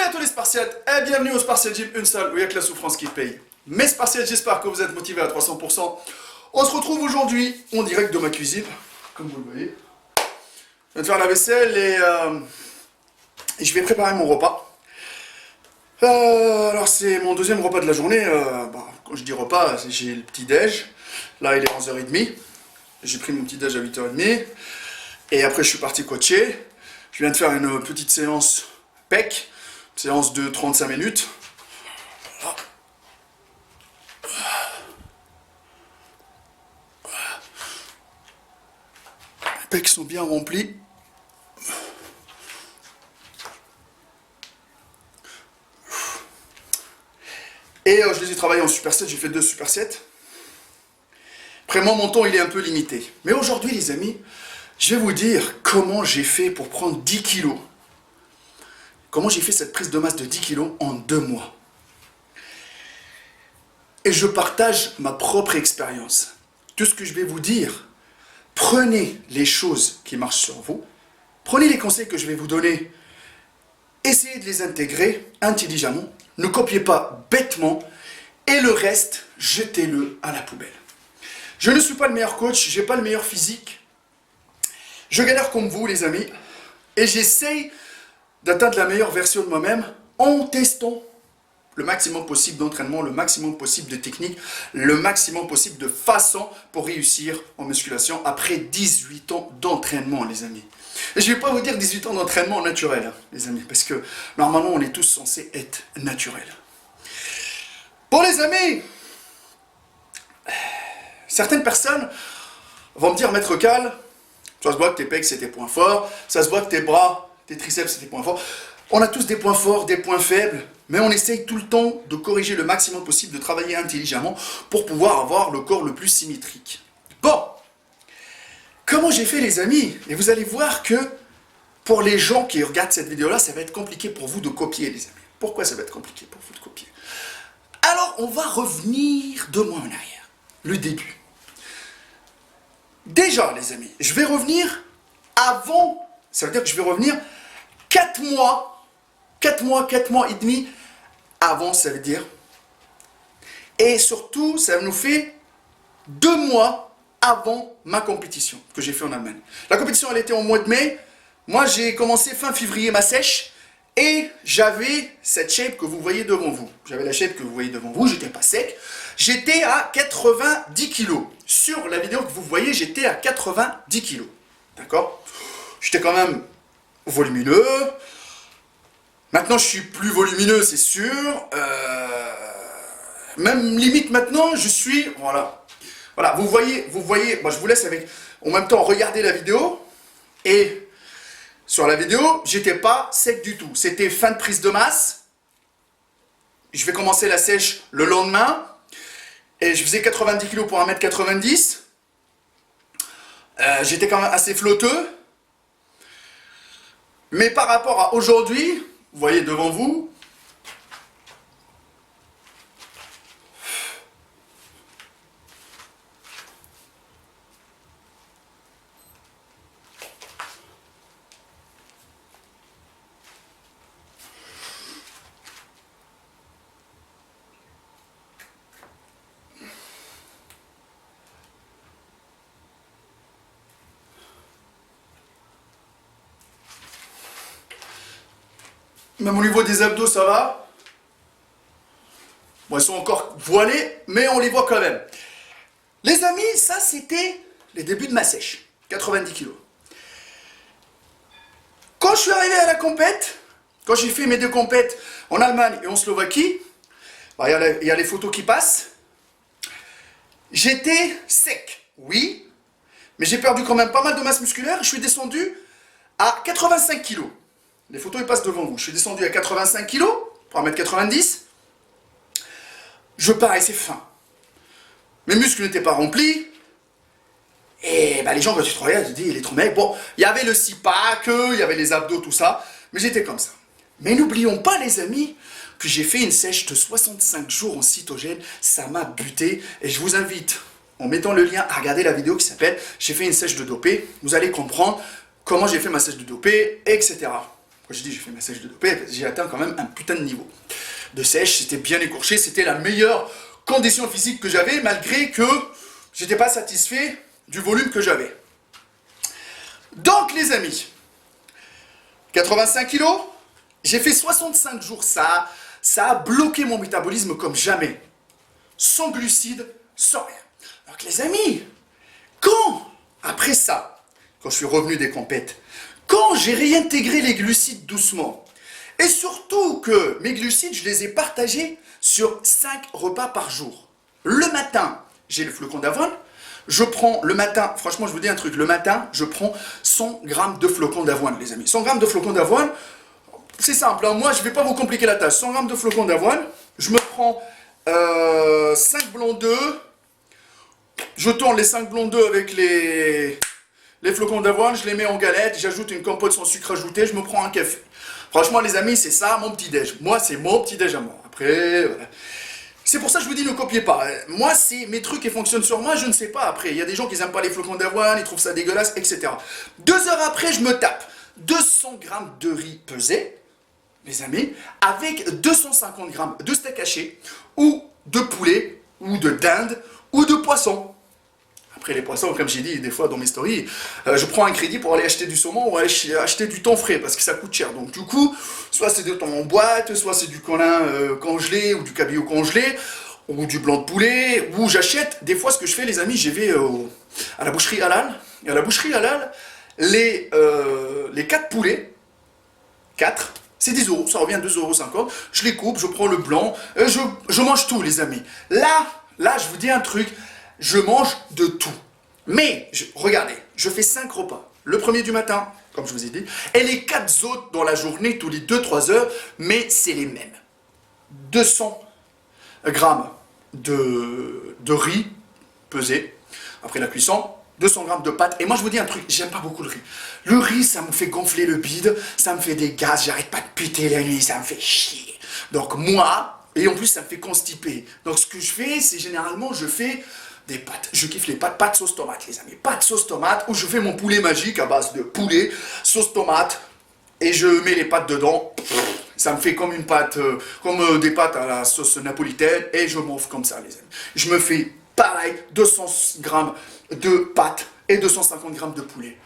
Salut à tous les Spartiates et bienvenue au Spartiate Gym, une salle où il n'y a que la souffrance qui paye. Mes Spartiates, j'espère que vous êtes motivés à 300%. On se retrouve aujourd'hui en direct de ma cuisine, comme vous le voyez. Je viens de faire la vaisselle et je vais préparer mon repas. Alors c'est mon deuxième repas de la journée. Quand je dis repas, j'ai le petit déj. Là il est 11h30. J'ai pris mon petit déj à 8h30. Et après je suis parti coacher. Je viens de faire une petite séance PEC. Séance de 35 minutes. Voilà. Les pecs sont bien remplis. Et je les ai travaillés en superset, j'ai fait 2 supersets. Après moi, mon temps il est un peu limité. Mais aujourd'hui les amis, je vais vous dire comment j'ai fait pour prendre 10 kilos. Comment j'ai fait cette prise de masse de 10 kilos en 2 mois. Et je partage ma propre expérience. Tout ce que je vais vous dire, prenez les choses qui marchent sur vous. Prenez les conseils que je vais vous donner. Essayez de les intégrer intelligemment. Ne copiez pas bêtement. Et le reste, jetez-le à la poubelle. Je ne suis pas le meilleur coach, je n'ai pas le meilleur physique. Je galère comme vous les amis. Et j'essaye d'atteindre la meilleure version de moi-même en testant le maximum possible d'entraînement, le maximum possible de technique, le maximum possible de façon pour réussir en musculation après 18 ans d'entraînement, les amis. Et je ne vais pas vous dire 18 ans d'entraînement naturel, hein, les amis, parce que normalement, on est tous censés être naturels. Bon, les amis, certaines personnes vont me dire, Maître Cal, ça se voit que tes pecs, c'est tes points forts, ça se voit que tes bras, tes triceps, c'est des points forts. On a tous des points forts, des points faibles, mais on essaye tout le temps de corriger le maximum possible, de travailler intelligemment pour pouvoir avoir le corps le plus symétrique. Bon, comment j'ai fait les amis? Et vous allez voir que pour les gens qui regardent cette vidéo-là, ça va être compliqué pour vous de copier les amis. Pourquoi ça va être compliqué pour vous de copier? Alors, on va revenir 2 mois en arrière, le début. Déjà les amis, je vais revenir avant, ça veut dire que je vais revenir 4 mois et demi avant, ça veut dire. Et surtout, ça nous fait 2 mois avant ma compétition que j'ai fait en Allemagne. La compétition, elle était au mois de mai. Moi, j'ai commencé fin février ma sèche et j'avais cette shape que vous voyez devant vous. J'avais la shape que vous voyez devant vous, j'étais pas sec. J'étais à 90 kilos. Sur la vidéo que vous voyez, j'étais à 90 kilos. D'accord? J'étais quand même volumineux. Maintenant, je suis plus volumineux, c'est sûr. Même limite maintenant, je suis... Voilà. Voilà, vous voyez, moi je vous laisse avec... En même temps, regardez la vidéo. Et sur la vidéo, j'étais pas sec du tout. C'était fin de prise de masse. Je vais commencer la sèche le lendemain. Et je faisais 90 kg pour 1m90. J'étais quand même assez flotteux. Mais par rapport à aujourd'hui, vous voyez devant vous, même au niveau des abdos, ça va. Bon, ils sont encore voilés, mais on les voit quand même. Les amis, ça c'était les débuts de ma sèche. 90 kg. Quand je suis arrivé à la compète, quand j'ai fait mes 2 compètes en Allemagne et en Slovaquie, il y a les photos qui passent. J'étais sec, oui, mais j'ai perdu quand même pas mal de masse musculaire. Je suis descendu à 85 kg. Les photos, elles passent devant vous. Je suis descendu à 85 kg pour 1m90. Je paraissais fin. Mes muscles n'étaient pas remplis. Et les gens, quand tu te regardes, tu te dis, il est trop maigre. Bon, il y avait le six-pack, il y avait les abdos, tout ça. Mais j'étais comme ça. Mais n'oublions pas, les amis, que j'ai fait une sèche de 65 jours en cytogène. Ça m'a buté. Et je vous invite, en mettant le lien, à regarder la vidéo qui s'appelle « J'ai fait une sèche de dopé ». Vous allez comprendre comment j'ai fait ma sèche de dopé, etc. Quand je dis j'ai fait ma sèche de dopé, j'ai atteint quand même un putain de niveau de sèche, c'était bien écorché, c'était la meilleure condition physique que j'avais, malgré que j'étais pas satisfait du volume que j'avais. Donc les amis, 85 kilos, j'ai fait 65 jours, ça a bloqué mon métabolisme comme jamais, sans glucides, sans rien. Donc les amis, après ça, quand je suis revenu des compètes, quand j'ai réintégré les glucides doucement, et surtout que mes glucides, je les ai partagés sur 5 repas par jour. Le matin, j'ai le flocon d'avoine. Je prends le matin, franchement, je vous dis un truc, le matin, je prends 100 grammes de flocon d'avoine, les amis. 100 grammes de flocon d'avoine, c'est simple, hein, moi, je ne vais pas vous compliquer la tâche. 100 grammes de flocon d'avoine, je me prends 5 blancs d'œufs. Je tourne les 5 blancs d'œufs avec les flocons d'avoine, je les mets en galette, j'ajoute une compote sans sucre ajouté, je me prends un café. Franchement, les amis, c'est ça mon petit-déj. Moi, c'est mon petit-déj à moi. Après, voilà. C'est pour ça que je vous dis, ne copiez pas. Moi, c'est mes trucs qui fonctionnent sur moi, je ne sais pas après. Il y a des gens qui n'aiment pas les flocons d'avoine, ils trouvent ça dégueulasse, etc. 2 heures après, je me tape 200 grammes de riz pesé, mes amis, avec 250 grammes de steak haché, ou de poulet, ou de dinde, ou de poisson. Après les poissons, comme j'ai dit des fois dans mes stories, je prends un crédit pour aller acheter du saumon ou aller acheter du thon frais parce que ça coûte cher. Donc du coup, soit c'est du thon en boîte, soit c'est du colin congelé ou du cabillaud congelé, ou du blanc de poulet, ou j'achète, des fois ce que je fais les amis, j'y vais à la boucherie halal, et à la boucherie halal, les 4 poulets, 4, c'est 10 euros, ça revient à 2,50 €, je les coupe, je prends le blanc, je mange tout les amis. Là, je vous dis un truc, je mange de tout. Mais, regardez, je fais 5 repas. Le premier du matin, comme je vous ai dit, et les 4 autres dans la journée, tous les 2-3 heures, mais c'est les mêmes. 200 grammes de riz pesé, après la cuisson, 200 grammes de pâtes. Et moi, je vous dis un truc, j'aime pas beaucoup le riz. Le riz, ça me fait gonfler le bide, ça me fait des gaz, j'arrête pas de péter la nuit, ça me fait chier. Donc moi, et en plus, ça me fait constiper. Donc ce que je fais, c'est généralement, je fais des pâtes. Je kiffe les pâtes sauce tomate, les amis. Pâtes sauce tomate, où je fais mon poulet magique à base de poulet, sauce tomate, et je mets les pâtes dedans. Ça me fait comme une pâte, comme des pâtes à la sauce napolitaine, et je m'offre comme ça, les amis. Je me fais pareil, 200 grammes de pâtes et 250 grammes de poulet.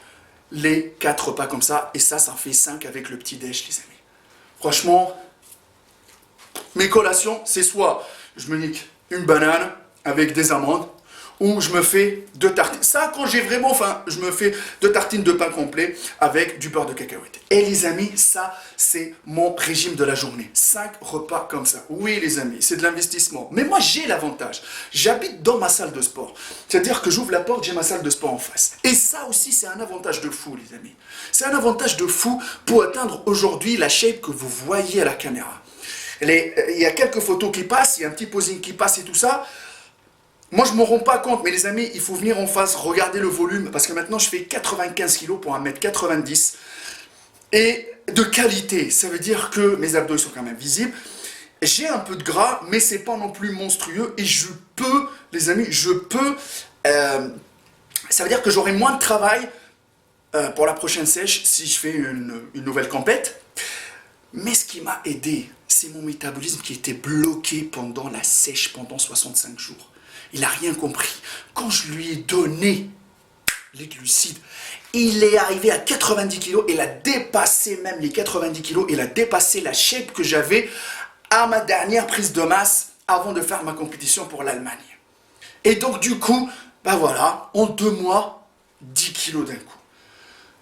Les 4 repas comme ça, et ça fait 5 avec le petit déj, les amis. Franchement, mes collations, c'est soit je me nique une banane avec des amandes, ou je me fais 2 tartines. Ça, quand j'ai vraiment faim, je me fais 2 tartines de pain complet avec du beurre de cacahuète. Et les amis, ça, c'est mon régime de la journée. 5 repas comme ça. Oui, les amis, c'est de l'investissement. Mais moi, j'ai l'avantage. J'habite dans ma salle de sport. C'est-à-dire que j'ouvre la porte, j'ai ma salle de sport en face. Et ça aussi, c'est un avantage de fou, les amis. C'est un avantage de fou pour atteindre aujourd'hui la shape que vous voyez à la caméra. Il y a quelques photos qui passent, il y a un petit posing qui passe et tout ça. Moi, je ne me rends pas compte, mais les amis, il faut venir en face, regarder le volume, parce que maintenant, je fais 95 kg pour 1m90. Et de qualité, ça veut dire que mes abdos sont quand même visibles. J'ai un peu de gras, mais c'est pas non plus monstrueux. Et je peux, les amis, ça veut dire que j'aurai moins de travail pour la prochaine sèche si je fais une nouvelle compète. Mais ce qui m'a aidé, c'est mon métabolisme qui était bloqué pendant la sèche, pendant 65 jours. Il n'a rien compris. Quand je lui ai donné les glucides, il est arrivé à 90 kg. Il a dépassé même les 90 kg. Il a dépassé la shape que j'avais à ma dernière prise de masse avant de faire ma compétition pour l'Allemagne. Et donc du coup, ben voilà, en 2 mois, 10 kg d'un coup.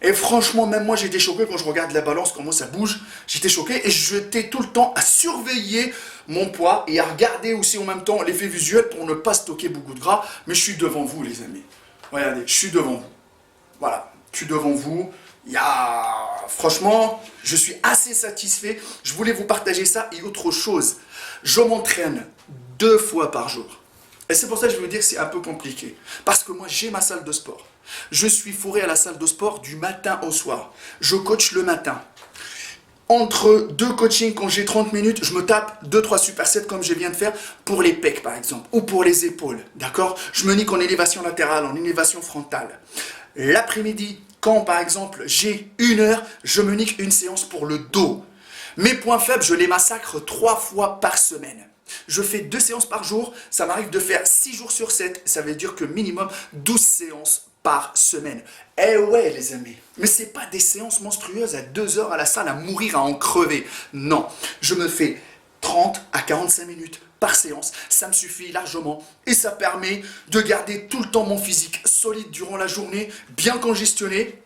Et franchement, même moi, j'étais choqué quand je regarde la balance, comment ça bouge. J'étais choqué et j'étais tout le temps à surveiller mon poids et à regarder aussi en même temps l'effet visuel pour ne pas stocker beaucoup de gras. Mais je suis devant vous, les amis. Regardez, je suis devant vous. Voilà, je suis devant vous. Franchement, je suis assez satisfait. Je voulais vous partager ça et autre chose. Je m'entraîne 2 fois par jour. Et c'est pour ça que je veux dire que c'est un peu compliqué. Parce que moi, j'ai ma salle de sport. Je suis fourré à la salle de sport du matin au soir. Je coach le matin. Entre 2 coachings, quand j'ai 30 minutes, je me tape 2-3 supersets comme je viens de faire pour les pecs par exemple, ou pour les épaules, d'accord? Je me nique en élévation latérale, en élévation frontale. L'après-midi, Quand par exemple j'ai 1 heure, je me nique une séance pour le dos. Mes points faibles, je les massacre 3 fois par semaine. Je fais 2 séances par jour, ça m'arrive de faire 6 jours sur 7, ça veut dire que minimum 12 séances par semaine. Eh ouais les amis, mais c'est pas des séances monstrueuses à 2 heures à la salle à mourir, à en crever. Non, je me fais 30 à 45 minutes par séance, ça me suffit largement et ça permet de garder tout le temps mon physique solide durant la journée, bien congestionné.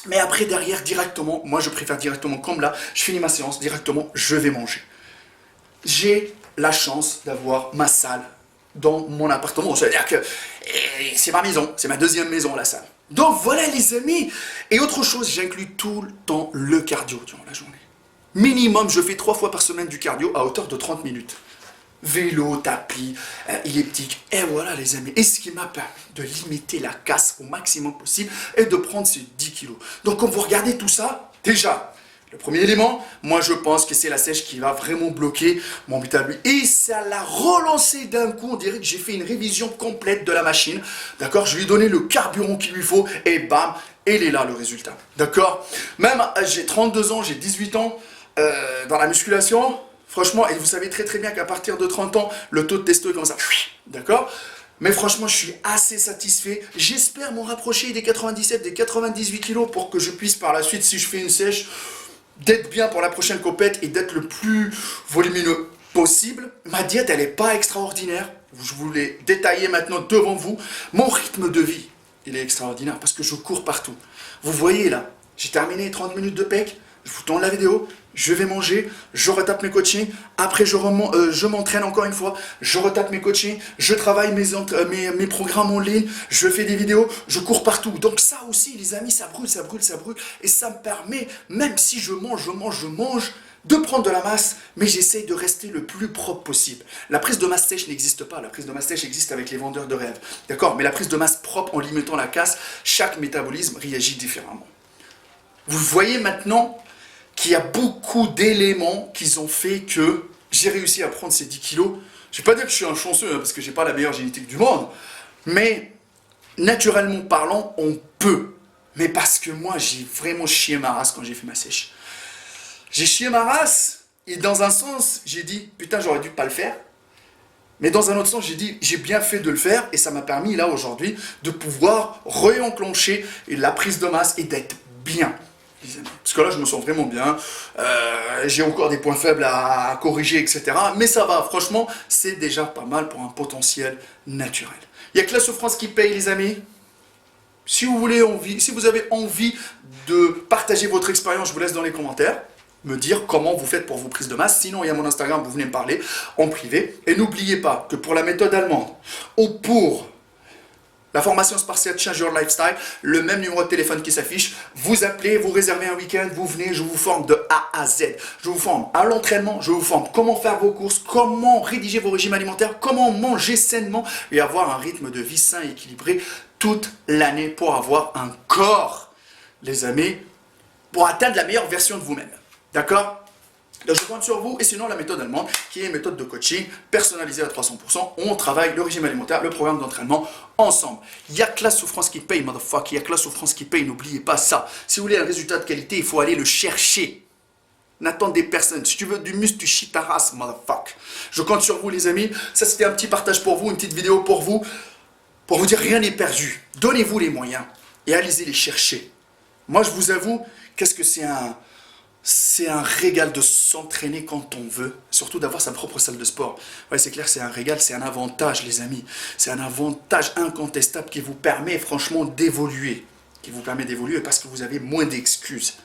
Mais après derrière directement, moi je préfère directement comme là, je finis ma séance directement, je vais manger. J'ai la chance d'avoir ma salle dans mon appartement. C'est-à-dire que c'est ma maison, c'est ma deuxième maison la salle. Donc voilà les amis. Et autre chose, j'inclus tout le temps le cardio durant la journée. Minimum, je fais 3 fois par semaine du cardio à hauteur de 30 minutes. Vélo, tapis, elliptique, et voilà les amis. Et ce qui m'a permis de limiter la casse au maximum possible et de prendre ces 10 kilos. Donc quand vous regardez tout ça, déjà, le premier élément, moi je pense que c'est la sèche qui va vraiment bloquer mon métabolisme. Et ça l'a relancé d'un coup, on dirait que j'ai fait une révision complète de la machine. D'accord, je lui ai donné le carburant qu'il lui faut et bam, il est là le résultat. D'accord, même j'ai 32 ans, j'ai 18 ans dans la musculation. Franchement, et vous savez très très bien qu'à partir de 30 ans, le taux de testo est comme ça. D'accord? Mais franchement, je suis assez satisfait. J'espère m'en rapprocher des 97, des 98 kilos pour que je puisse par la suite, si je fais une sèche, d'être bien pour la prochaine compète et d'être le plus volumineux possible. Ma diète, elle n'est pas extraordinaire. Je vous l'ai détaillé maintenant devant vous. Mon rythme de vie, il est extraordinaire parce que je cours partout. Vous voyez là, j'ai terminé 30 minutes de pec. Je vous tourne la vidéo, je vais manger, je retape mes coachings, après je m'entraîne encore une fois, je retape mes coachings, je travaille mes programmes en ligne, je fais des vidéos, je cours partout. Donc ça aussi les amis, ça brûle, ça brûle, ça brûle. Et ça me permet, même si je mange, de prendre de la masse, mais j'essaye de rester le plus propre possible. La prise de masse sèche n'existe pas, la prise de masse sèche existe avec les vendeurs de rêves. D'accord? Mais la prise de masse propre en limitant la casse, chaque métabolisme réagit différemment. Vous voyez maintenant qu'il y a beaucoup d'éléments qui ont fait que j'ai réussi à prendre ces 10 kilos. Je ne vais pas dire que je suis un chanceux, parce que je n'ai pas la meilleure génétique du monde, mais naturellement parlant, on peut. Mais parce que moi, j'ai vraiment chié ma race quand j'ai fait ma sèche. J'ai chié ma race, et dans un sens, j'ai dit, putain, j'aurais dû pas le faire. Mais dans un autre sens, j'ai dit, j'ai bien fait de le faire, et ça m'a permis, là, aujourd'hui, de pouvoir réenclencher la prise de masse et d'être bien. Parce que là, je me sens vraiment bien. J'ai encore des points faibles à corriger, etc. Mais ça va, franchement, c'est déjà pas mal pour un potentiel naturel. Il n'y a que la souffrance qui paye, les amis. Si vous avez envie de partager votre expérience, je vous laisse dans les commentaires me dire comment vous faites pour vos prises de masse. Sinon, il y a mon Instagram, vous venez me parler en privé. Et n'oubliez pas que pour la méthode allemande ou pour la formation spartiate Change Your Lifestyle, le même numéro de téléphone qui s'affiche, vous appelez, vous réservez un week-end, vous venez, je vous forme de A à Z. Je vous forme à l'entraînement, je vous forme comment faire vos courses, comment rédiger vos régimes alimentaires, comment manger sainement et avoir un rythme de vie sain et équilibré toute l'année pour avoir un corps, les amis, pour atteindre la meilleure version de vous-même. D'accord ? Donc je compte sur vous, et sinon la méthode allemande, qui est une méthode de coaching personnalisée à 300%, on travaille le régime alimentaire, le programme d'entraînement ensemble. Il n'y a que la souffrance qui paye, motherfucker, il n'y a que la souffrance qui paye, n'oubliez pas ça. Si vous voulez un résultat de qualité, il faut aller le chercher. N'attendez personne. Si tu veux du muscle, tu chies ta race, motherfucker. Je compte sur vous les amis, ça c'était un petit partage pour vous, une petite vidéo pour vous dire rien n'est perdu. Donnez-vous les moyens et allez les chercher. Moi je vous avoue, qu'est-ce que c'est un régal de s'entraîner quand on veut, surtout d'avoir sa propre salle de sport. Ouais, c'est clair, c'est un régal, c'est un avantage, les amis. C'est un avantage incontestable qui vous permet franchement d'évoluer. Qui vous permet d'évoluer parce que vous avez moins d'excuses.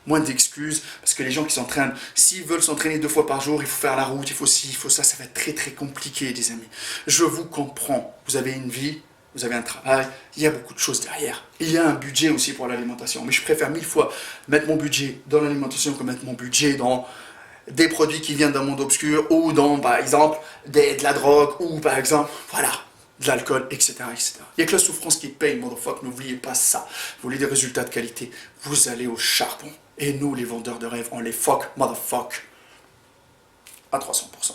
Moins d'excuses, parce que les gens qui s'entraînent, s'ils veulent s'entraîner 2 fois par jour, il faut faire la route, il faut ci, il faut ça va être très très compliqué, les amis. Je vous comprends, vous avez une vie, vous avez un travail, il y a beaucoup de choses derrière. Il y a un budget aussi pour l'alimentation. Mais je préfère 1000 fois mettre mon budget dans l'alimentation que mettre mon budget dans des produits qui viennent d'un monde obscur ou dans, par exemple, de la drogue ou, par exemple, voilà, de l'alcool, etc., etc. Il n'y a que la souffrance qui paye, motherfucker, n'oubliez pas ça. Vous voulez des résultats de qualité, vous allez au charbon. Et nous, les vendeurs de rêves, on les fuck, motherfucker, à 300%.